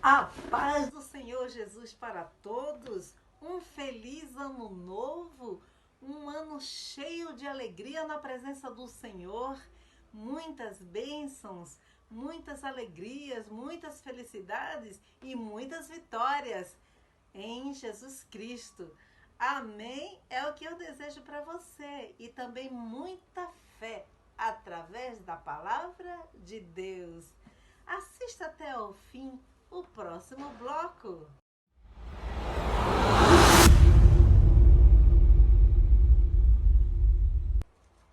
A paz do Senhor Jesus para todos. Um feliz ano novo, um ano cheio de alegria na presença do Senhor. Muitas bênçãos, muitas alegrias, muitas felicidades e muitas vitórias em Jesus Cristo. Amém? É o que eu desejo para você e também muita fé através da palavra de Deus. Assista até o fim o próximo bloco.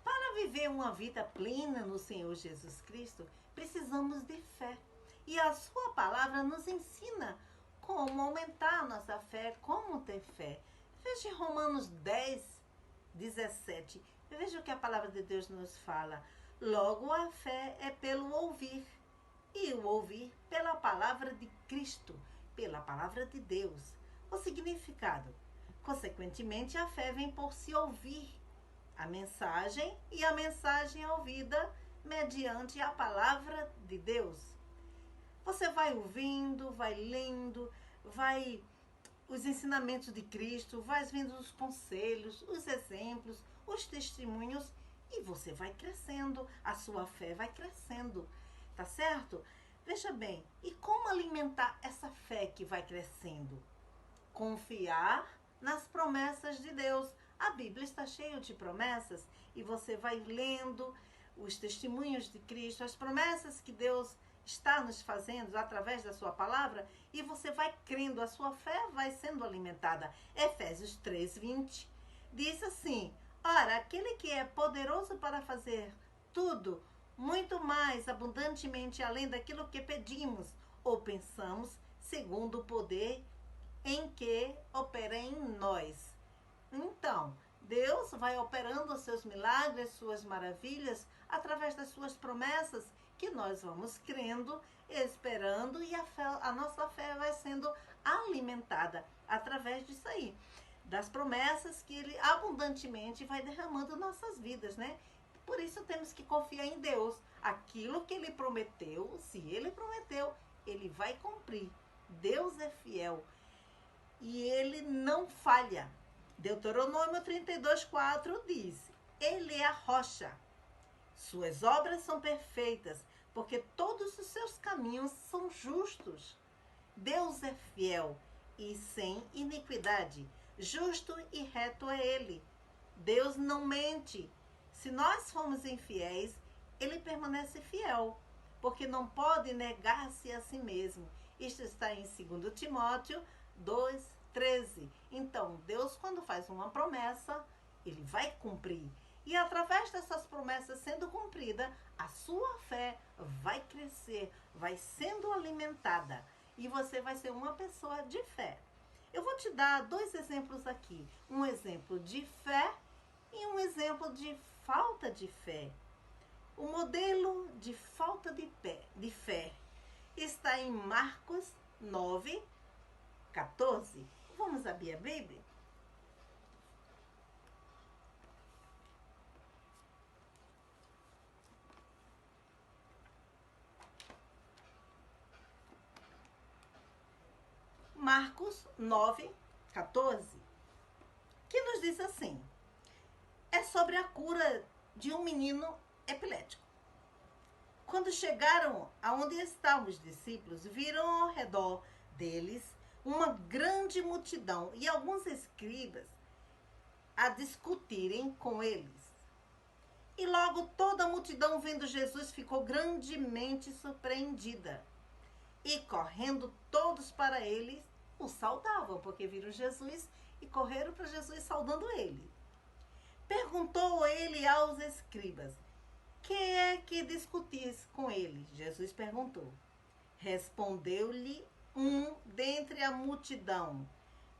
Para viver uma vida plena no Senhor Jesus Cristo, precisamos de fé. E a sua palavra nos ensina como aumentar a nossa fé, como ter fé. Veja Romanos 10, 17. Veja o que a palavra de Deus nos fala. Logo, a fé é pelo ouvir, e o ouvir pela palavra de Cristo, pela palavra de Deus. O significado. Consequentemente, a fé vem por se ouvir a mensagem, e a mensagem é ouvida mediante a palavra de Deus. Você vai ouvindo, vai lendo, vai os ensinamentos de Cristo, vai vendo os conselhos, os exemplos, os testemunhos, e você vai crescendo, a sua fé vai crescendo, tá certo? Veja bem, e como alimentar essa fé que vai crescendo? Confiar nas promessas de Deus. A Bíblia está cheia de promessas e você vai lendo os testemunhos de Cristo, as promessas que Deus está nos fazendo através da sua palavra, e você vai crendo, a sua fé vai sendo alimentada. Efésios 3:20 diz assim: ora, aquele que é poderoso para fazer tudo, muito mais abundantemente além daquilo que pedimos ou pensamos, segundo o poder em que opera em nós. Então, Deus vai operando os seus milagres, suas maravilhas, através das suas promessas, que nós vamos crendo, esperando, e a nossa fé vai sendo alimentada através disso aí. Das promessas que Ele abundantemente vai derramando em nossas vidas, né? Por isso temos que confiar em Deus. Aquilo que Ele prometeu, se Ele prometeu, Ele vai cumprir. Deus é fiel e Ele não falha. Deuteronômio 32:4 diz: Ele é a rocha. Suas obras são perfeitas, porque todos os seus caminhos são justos. Deus é fiel e sem iniquidade. Justo e reto é Ele. Deus não mente. Se nós formos infiéis, Ele permanece fiel, porque não pode negar-se a si mesmo. Isto está em 2 Timóteo 2:13. Então, Deus, quando faz uma promessa, Ele vai cumprir. E através dessas promessas sendo cumpridas, a sua fé vai crescer, vai sendo alimentada. E você vai ser uma pessoa de fé. Eu vou te dar 2 exemplos aqui. Um exemplo de fé e um exemplo de falta de fé. O modelo de falta de fé está em Marcos 9:14. Vamos abrir a Bíblia? Marcos 9:14, que nos diz assim: é sobre a cura de um menino epilético. Quando chegaram aonde estavam os discípulos, viram ao redor deles uma grande multidão e alguns escribas a discutirem com eles. E logo toda a multidão, vendo Jesus, ficou grandemente surpreendida. E correndo todos para ele, o saudavam, porque viram Jesus e correram para Jesus saudando ele. Perguntou ele aos escribas: que é que discutis com ele? Jesus perguntou. Respondeu-lhe um dentre a multidão: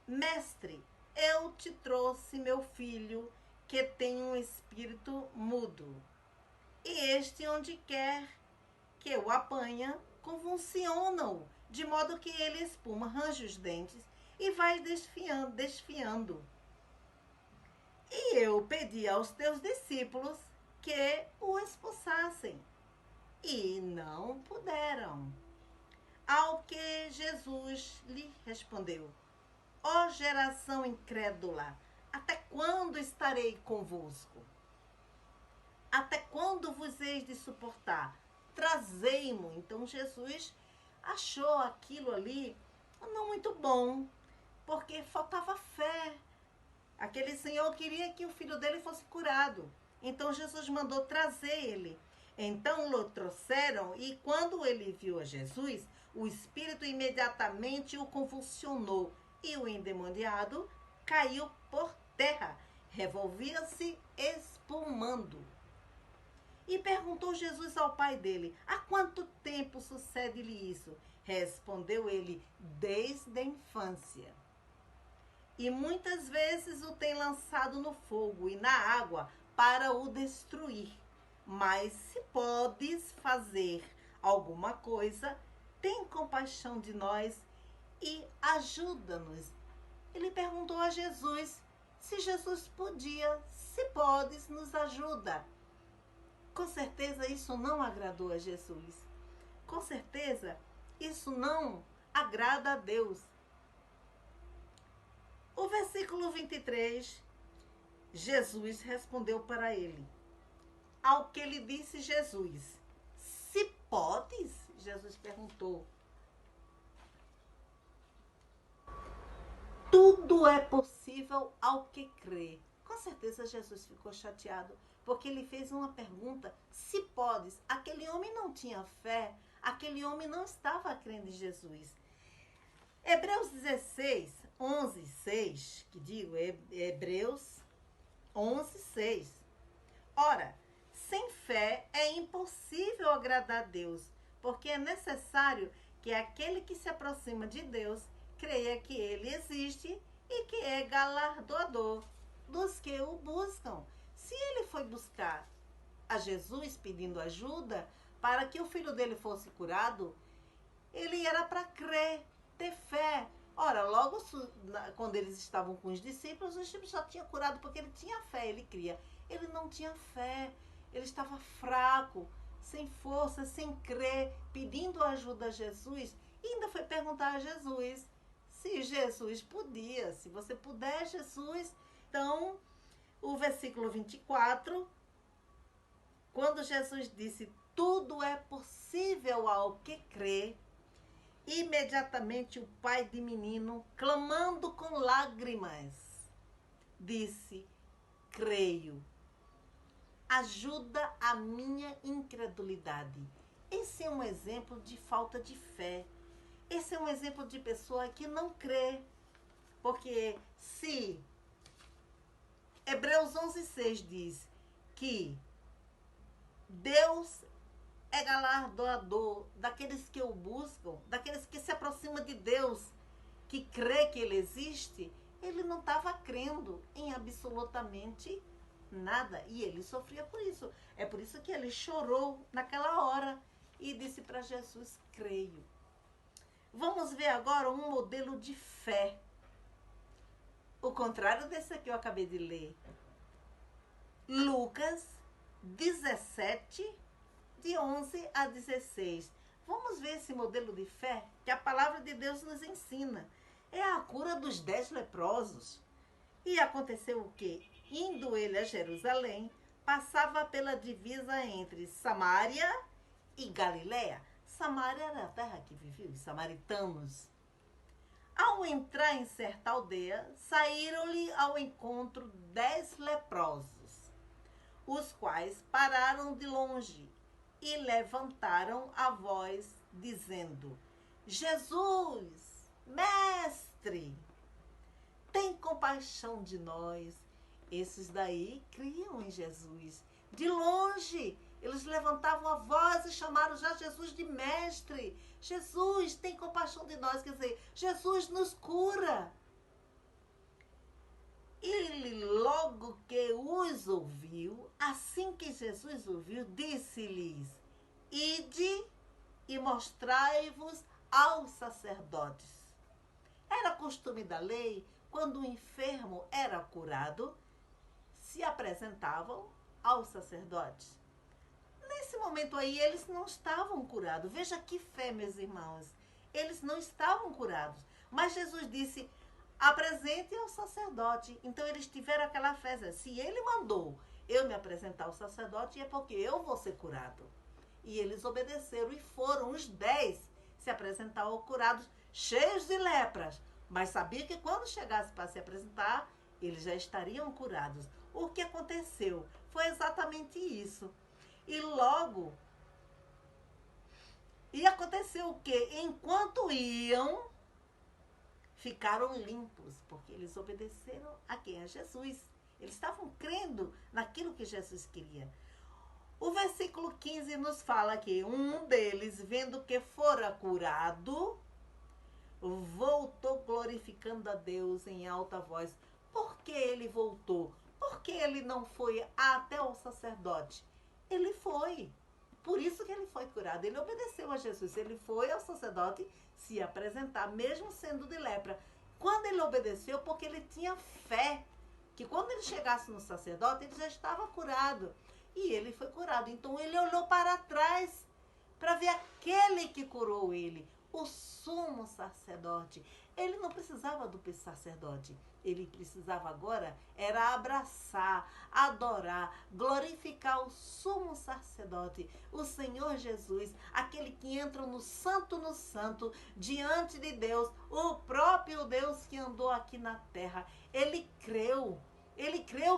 Mestre, eu te trouxe meu filho, que tem um espírito mudo. E este, onde quer que o apanha, convulsiona-o, de modo que ele espuma, range os dentes e vai desfiando. E eu pedi aos teus discípulos que o expulsassem, e não puderam. Ao que Jesus lhe respondeu: ó geração incrédula, até quando estarei convosco? Até quando vos heis de suportar? Trazei-mo. Então Jesus achou aquilo ali não muito bom, porque faltava fé. Aquele senhor queria que o filho dele fosse curado. Então Jesus mandou trazer ele. Então o trouxeram, e quando ele viu a Jesus, o espírito imediatamente o convulsionou, e o endemoniado caiu por terra, revolvia-se espumando. E perguntou Jesus ao pai dele: há quanto tempo sucede-lhe isso? Respondeu ele: desde a infância. E muitas vezes o tem lançado no fogo e na água para o destruir. Mas se podes fazer alguma coisa, tem compaixão de nós e ajuda-nos. Ele perguntou a Jesus se Jesus podia, se podes, nos ajuda. Com certeza isso não agradou a Jesus. Com certeza isso não agrada a Deus. O versículo 23, Jesus respondeu para ele. Ao que lhe disse Jesus: se podes? Jesus perguntou. Tudo é possível ao que crê. Com certeza Jesus ficou chateado, porque ele fez uma pergunta: se podes? Aquele homem não tinha fé, aquele homem não estava crendo em Jesus. Hebreus 16, 11, 6, que digo, Hebreus 11, 6. Ora, sem fé é impossível agradar a Deus, porque é necessário que aquele que se aproxima de Deus creia que ele existe e que é galardoador dos que o buscam. Se ele foi buscar a Jesus pedindo ajuda para que o filho dele fosse curado, ele era para crer, ter fé. Ora, logo quando eles estavam com os discípulos já tinha curado, porque ele tinha fé, ele cria. Ele não tinha fé, ele estava fraco, sem força, sem crer, pedindo ajuda a Jesus. E ainda foi perguntar a Jesus se Jesus podia, se você puder, Jesus. Então, o versículo 24, quando Jesus disse: tudo é possível ao que crê, imediatamente o pai do menino, clamando com lágrimas, disse: creio, ajuda a minha incredulidade. Esse é um exemplo de falta de fé. Esse é um exemplo de pessoa que não crê. Porque se Hebreus 11:6 diz que Deus é galardoador daqueles que o buscam, daqueles que se aproximam de Deus, que crê que ele existe, ele não estava crendo em absolutamente nada. E ele sofria por isso. É por isso que ele chorou naquela hora e disse para Jesus: creio. Vamos ver agora um modelo de fé. O contrário desse aqui eu acabei de ler. Lucas 17, de 11 a 16. Vamos ver esse modelo de fé que a palavra de Deus nos ensina. É a cura dos 10 leprosos. E aconteceu o quê? Indo ele a Jerusalém, passava pela divisa entre Samaria e Galiléia. Samaria era a terra que viviam os samaritanos. Ao entrar em certa aldeia, saíram-lhe ao encontro 10 leprosos, os quais pararam de longe e levantaram a voz, dizendo: Jesus, mestre, tem compaixão de nós. Esses daí criam em Jesus. De longe, eles levantavam a voz e chamaram já Jesus de mestre. Jesus, tem compaixão de nós. Quer dizer, Jesus nos cura. Ele, logo que os ouviu, assim que Jesus ouviu, disse-lhes: ide e mostrai-vos aos sacerdotes. Era costume da lei, quando o enfermo era curado, se apresentavam aos sacerdotes. Nesse momento aí, eles não estavam curados. Veja que fé, meus irmãos. eles não estavam curados. Mas Jesus disse, apresente ao sacerdote. Então eles tiveram aquela fé. Se ele mandou eu me apresentar ao sacerdote, é porque eu vou ser curado. E eles obedeceram e foram os 10 se apresentar ao curados, cheios de lepras. Mas sabia que quando chegasse para se apresentar, eles já estariam curados. O que aconteceu? Foi exatamente isso. E logo, e aconteceu o quê? Enquanto iam, ficaram limpos, porque eles obedeceram a quem? A Jesus. Eles estavam crendo naquilo que Jesus queria. O versículo 15 nos fala que um deles, vendo que fora curado, voltou glorificando a Deus em alta voz. Por que ele voltou? Porque ele não foi até o sacerdote. Ele foi. Por isso que ele foi curado. Ele obedeceu a Jesus. Ele foi ao sacerdote se apresentar, mesmo sendo de lepra. Quando ele obedeceu, porque ele tinha fé, que quando ele chegasse no sacerdote, ele já estava curado. E ele foi curado. Então ele olhou para trás para ver aquele que curou ele, o sumo sacerdote. Ele não precisava do sacerdote. Ele precisava agora era abraçar, adorar, glorificar o sumo sacerdote, o Senhor Jesus, aquele que entra no santo, diante de Deus, o próprio Deus que andou aqui na terra. Ele creu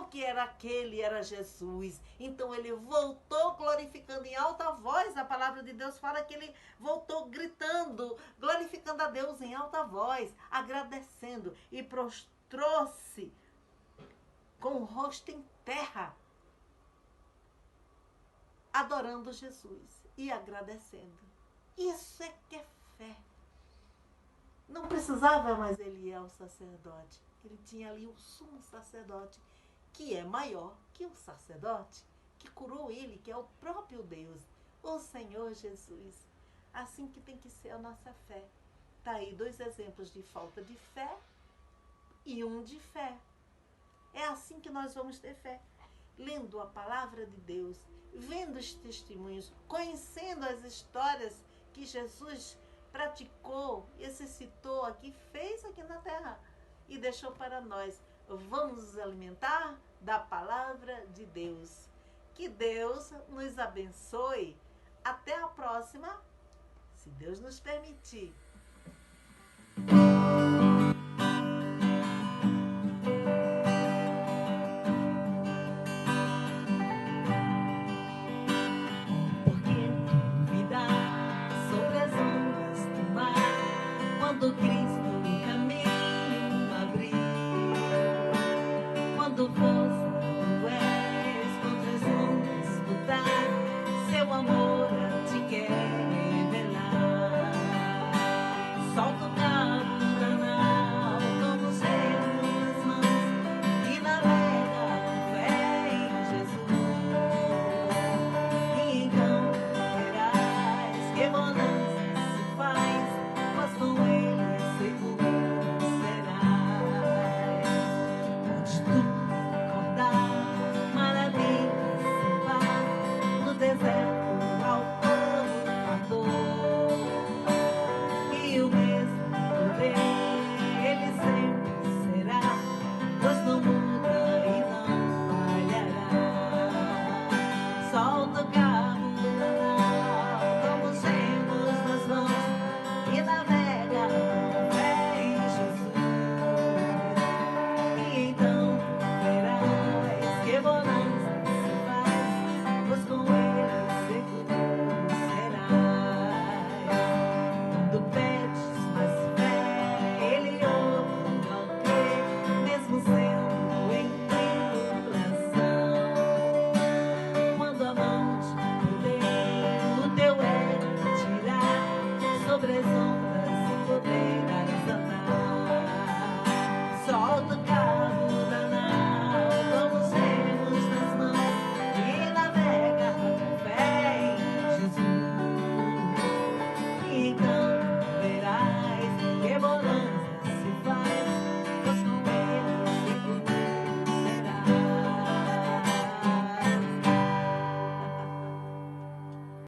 que era aquele, era Jesus. Então ele voltou glorificando em alta voz. A palavra de Deus fala que ele voltou gritando, glorificando a Deus em alta voz, agradecendo e prostrou-se com o rosto em terra, adorando Jesus e agradecendo. Isso é que é fé. Não precisava mais ele ir ao sacerdote. Ele tinha ali o sumo sacerdote, que é maior que o sacerdote, que curou ele, que é o próprio Deus, o Senhor Jesus. Assim que tem que ser a nossa fé. Está aí 2 exemplos de falta de fé e um de fé. É assim que nós vamos ter fé. Lendo a palavra de Deus, vendo os testemunhos, conhecendo as histórias que Jesus praticou, exercitou aqui, fez aqui na terra e deixou para nós. Vamos nos alimentar da palavra de Deus. Que Deus nos abençoe. Até a próxima, se Deus nos permitir. Porque duvidar sobre as ondas do mar, quando Cristo o caminho abriu, quando força tu és contra as ondas lutar, seu amor a ti quer revelar. Solta o cabo da nau, toma os remos nas mãos e navega com fé em Jesus. E então verás que bonança se faz, mas com ele seguro serás. Onde tudo acordar, maravilhas se par, no deserto ao povo amor. E o mesmo poder ele sempre será, pois não muda e não falhará. Solta o cabo da nau, toma os remos nas mãos e navega com fé em Jesus. E então verás que bonança se faz, pois com ele seguro serás. Quando pedes mais fé, ele ouve ao crer, mesmo sendo em tribulação. Quando a mão te puder, o teu ego tirar sobre as